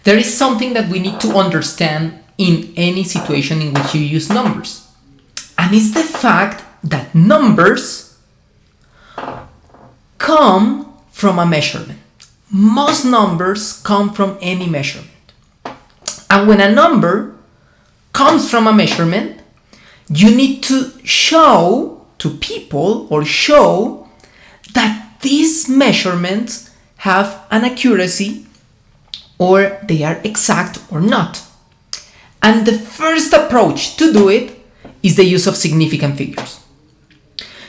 There is something that we need to understand in any situation in which you use numbers. And it's the fact that numbers come from a measurement. Most numbers come from any measurement. And when a number comes from a measurement, you need to show to people or show that these measurements have an accuracy or they are exact or not. And the first approach to do it is the use of significant figures.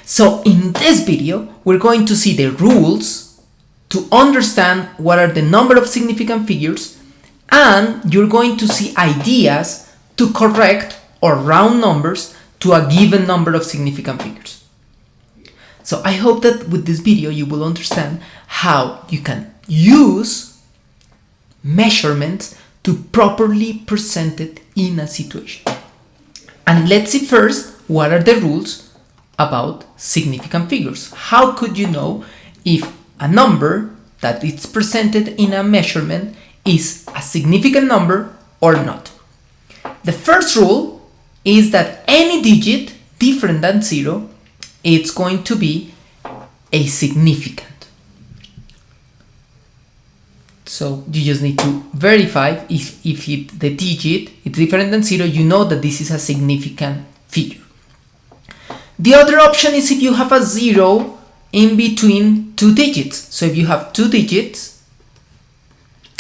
So in this video, we're going to see the rules to understand what are the number of significant figures, and you're going to see ideas to correct or round numbers to a given number of significant figures. So I hope that with this video you will understand how you can use measurements to properly present it in a situation. And let's see first what are the rules about significant figures. How could you know if a number that is presented in a measurement is a significant number or not? The first rule is that any digit different than 0, it's going to be a significant. So you just need to verify if the digit is different than 0, you know that this is a significant figure. The other option is if you have a 0 in between two digits. So if you have two digits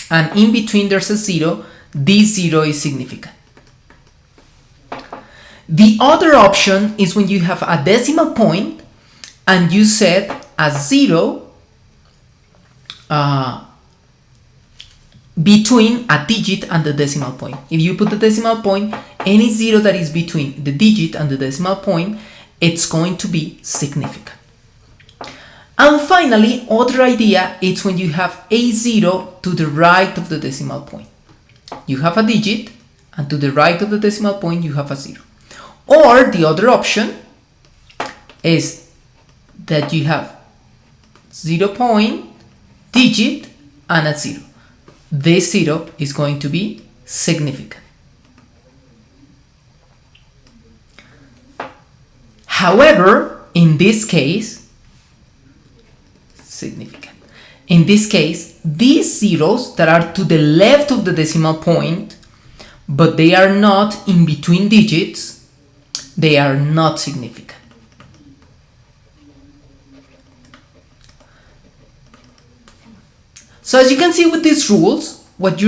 and in between there's a 0, this 0 is significant. The other option is when you have a decimal point and you set a 0 between a digit and the decimal point. If you put the decimal point, any 0 that is between the digit and the decimal point, it's going to be significant. And finally, other idea is when you have a 0 to the right of the decimal point. You have a digit and to the right of the decimal point you have a 0. Or the other option is that you have 0 point, digit and a 0. This 0 is going to be significant. However, in this case, significant. In this case, these zeros that are to the left of the decimal point, but they are not in between digits, they are not significant. So as you can see with these rules, what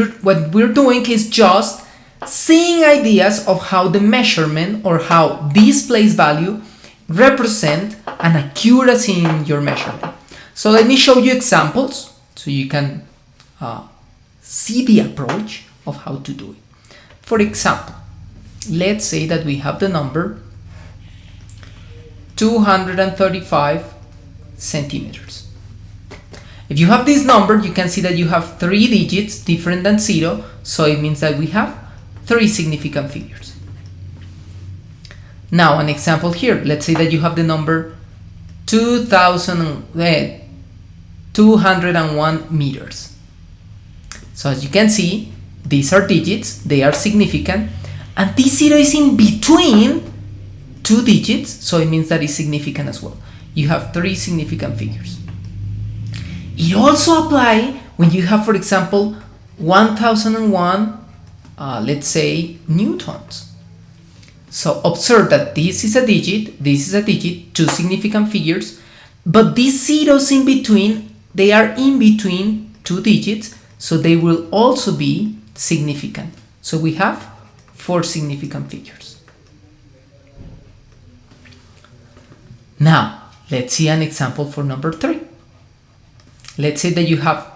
we're doing is just seeing ideas of how the measurement or how this place value represent an accuracy in your measurement. So let me show you examples so you can see the approach of how to do it. For example, let's say that we have the number 235 centimeters. If you have this number, you can see that you have 3 digits different than 0, so it means that we have 3 significant figures. Now an example here, let's say that you have the number 201 meters. So as you can see, these are digits, they are significant, and this 0 is in between 2 digits, so it means that it's significant as well. You have 3 significant figures. It also applies when you have, for example, 1001, let's say, newtons. So observe that this is a digit, 2 significant figures, but these zeros in between, they are in between 2 digits, so they will also be significant. So we have 4 significant figures. Now, let's see an example for number 3. Let's say that you have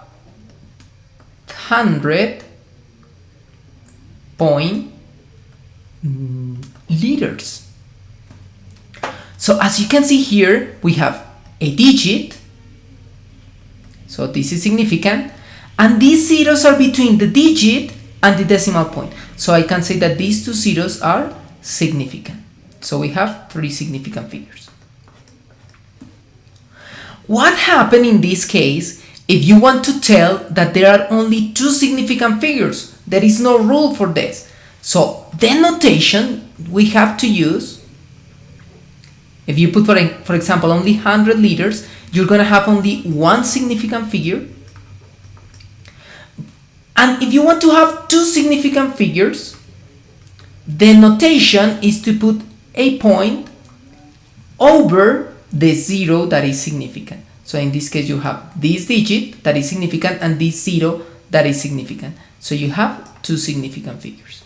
100 liters. So as you can see here, we have a digit, so this is significant, and these zeros are between the digit and the decimal point. So I can say that these 2 zeros are significant. So we have 3 significant figures. What happened in this case if you want to tell that there are only two significant figures, there is no rule for this. So the notation we have to use, if you put for example only 100 liters, you're gonna have only one significant figure. And if you want to have two significant figures, the notation is to put a point over the zero that is significant. So in this case you have this digit that is significant and this zero that is significant. So you have two significant figures.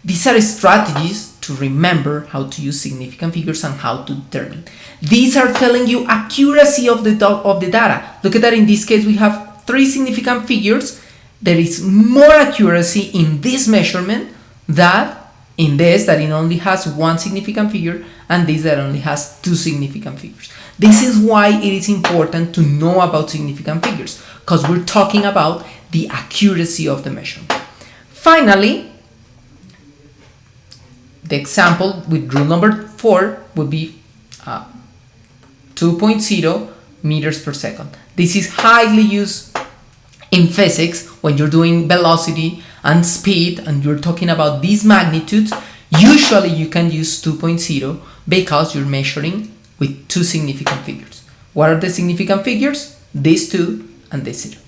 These are strategies to remember how to use significant figures and how to determine. These are telling you accuracy of the data. Look at that, in this case we have three significant figures. There is more accuracy in this measurement than in this that it only has one significant figure and this that only has two significant figures. This is why it is important to know about significant figures, because we're talking about the accuracy of the measurement. Finally, the example with rule number 4 would be 2.0 meters per second. This is highly used in physics when you're doing velocity and speed and you're talking about these magnitudes. Usually you can use 2.0 because you're measuring with two significant figures. What are the significant figures? These two and this zero.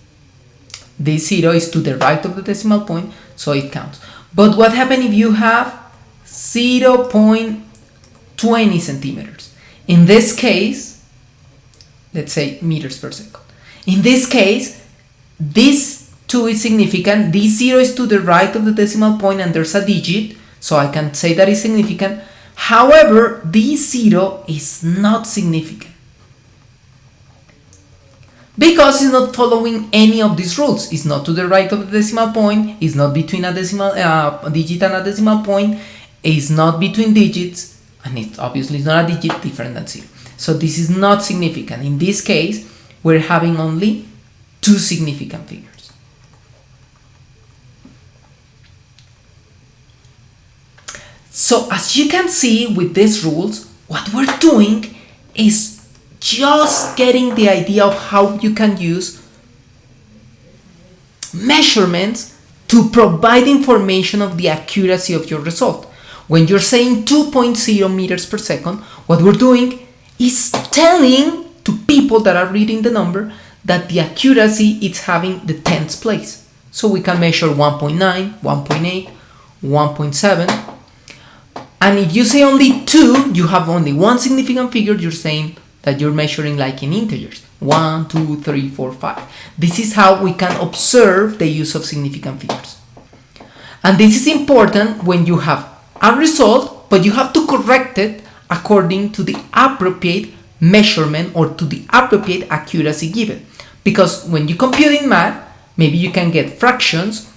This zero is to the right of the decimal point, so it counts. But what happens if you have 0.20 centimeters? In this case, let's say meters per second. In this case, this 2 is significant, this 0 is to the right of the decimal point and there's a digit, so I can say that is significant. However, this 0 is not significant because it's not following any of these rules. It's not to the right of the decimal point, it's not between a decimal digit and a decimal point, it's not between digits, and it obviously is not a digit different than 0. So this is not significant. In this case, we're having only two significant figures. So as you can see with these rules, what we're doing is just getting the idea of how you can use measurements to provide information of the accuracy of your result. When you're saying 2.0 meters per second, what we're doing is telling to people that are reading the number that the accuracy is having the tens place. So we can measure 1.9, 1.8, 1.7. And if you say only 2, you have only one significant figure, you're saying that you're measuring like in integers. 1, 2, 3, 4, 5. This is how we can observe the use of significant figures. And this is important when you have a result, but you have to correct it according to the appropriate measurement or to the appropriate accuracy given. Because when you compute in math, maybe you can get fractions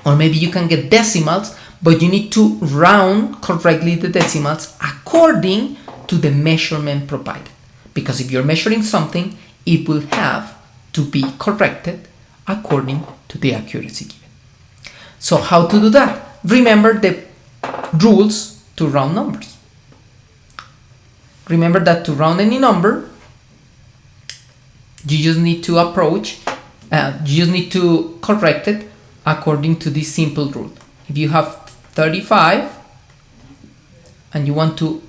or maybe you can get decimals, but you need to round correctly the decimals according to the measurement provided. Because if you're measuring something, it will have to be corrected according to the accuracy given. So how to do that? Remember the rules to round numbers. Remember that to round any number, you just need to correct it according to this simple rule. If you have 35 and you want to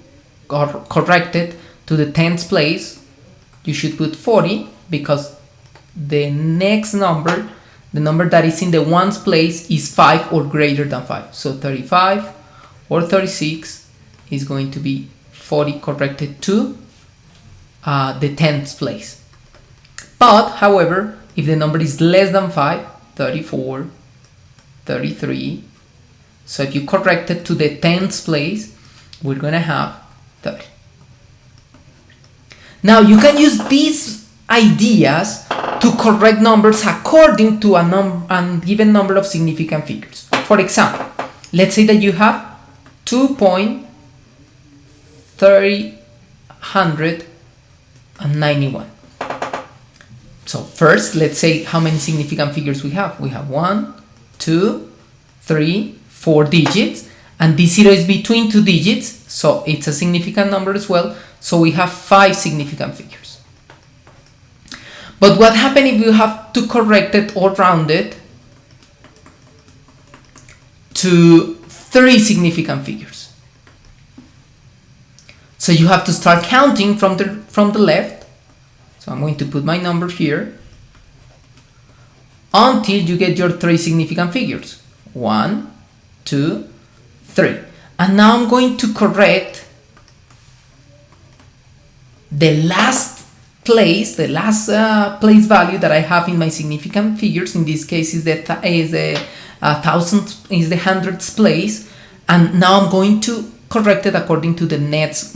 correct it to the tens place, you should put 40 because the next number, the number that is in the ones place, is 5 or greater than 5. So 35 or 36 is going to be 40 corrected to the tens place. But however, if the number is less than 5, 34, 33, so if you correct it to the tens place, we're gonna have 30. Now you can use these ideas to correct numbers according to a given number of significant figures. For example, let's say that you have 2.391. So first, let's say how many significant figures we have. We have 1, 2, 3, 4 digits, and this 0 is between two digits, so it's a significant number as well. So we have 5 significant figures. But what happens if you have to correct it or round it to 3 significant figures? So you have to start counting from the left. So I'm going to put my number here until you get your 3 significant figures. 1, 2, 3. And now I'm going to correct the last place, place value that I have in my significant figures. In this case is the hundredths place, and now I'm going to correct it according to the next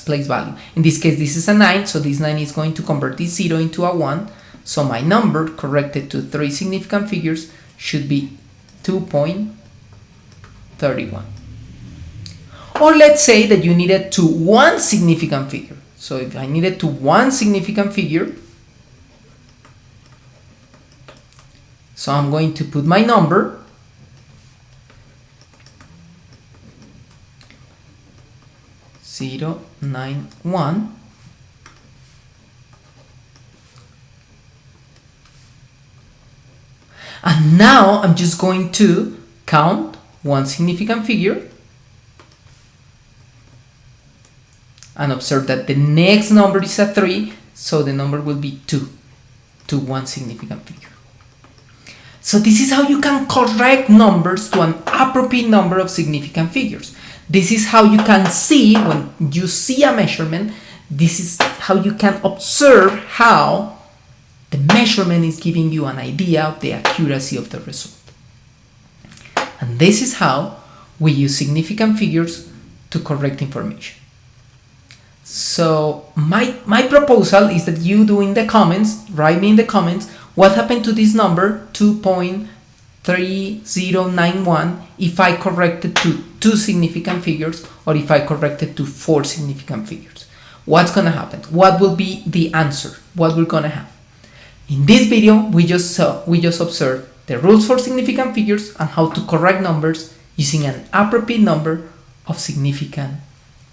place value. In this case, this is a 9, so this 9 is going to convert this 0 into a 1. So my number corrected to 3 significant figures should be 2.31. Or let's say that you needed to 1 significant figure. So if I needed to 1 significant figure, so I'm going to put my number (091), and now I'm just going to count 1 significant figure and observe that the next number is a 3, so the number will be 2 to 1 significant figure. So this is how you can correct numbers to an appropriate number of significant figures. This is how you can see, when you see a measurement, this is how you can observe how the measurement is giving you an idea of the accuracy of the result. And this is how we use significant figures to correct information. So my proposal is that you do in the comments, write me in the comments, what happened to this number 2.3091 if I corrected to 2 significant figures, or if I corrected to 4 significant figures. What's gonna happen? What will be the answer? What we're gonna have? In this video, we just observed the rules for significant figures and how to correct numbers using an appropriate number of significant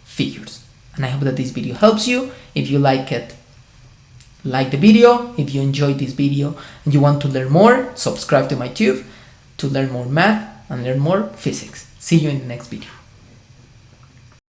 figures. And I hope that this video helps you. If you like it, like the video. If you enjoyed this video and you want to learn more, subscribe to my YouTube to learn more math and learn more physics. See you in the next video.